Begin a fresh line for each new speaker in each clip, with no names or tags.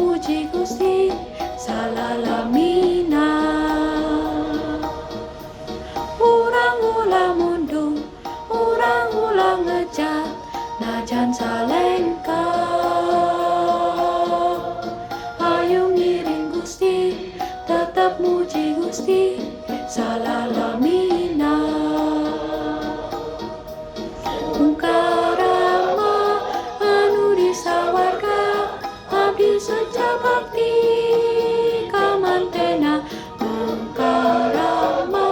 muji Gusti salalamina. Urang ulah mundur, urang ulah ngejat, najan salengka. Ayo ngiring Gusti, tetap muji Gusti salalamina. Mungkarama anu disawarga, abdi seja bakti kamantena. Mungkarama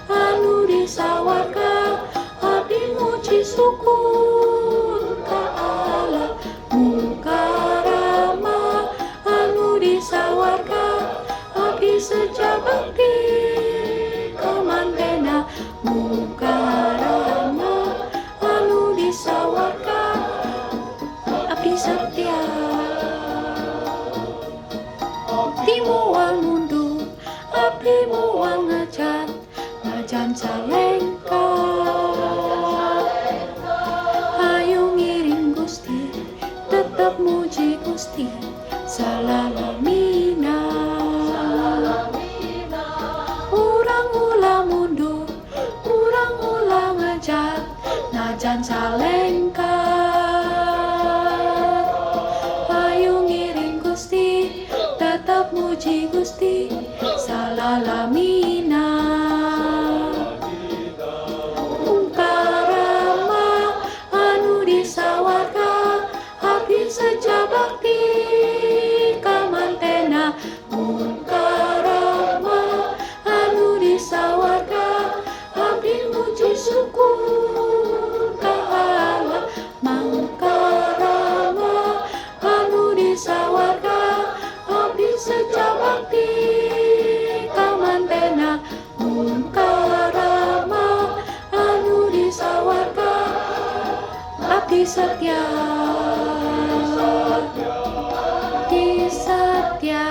anu disawarga, abdi muji syukur ka Allah. Mungkarama anu disawarga, abdi seja bakti kamantena. Mungkarama anu disawarga, abdi setia. Abdi moal mundur, abdi moal ngejat, najan salengka. Ayo ngiring Gusti, tetap muji Gusti salalamina. Urang ulah mundur, urang ulah ngejat, najan salengka. Ayo ngiring Gusti, tetap muji Gusti salalamina. Mungkarama anu disawarga, abdi seja bakti kamantena. Mungkarama anu disawarga, abdi muji syukur ka Allah. Mungkarama anu disawarga, abdi seja bakti kamantena. Mungkarama anu disawarga, abdi setia. Abdi setia.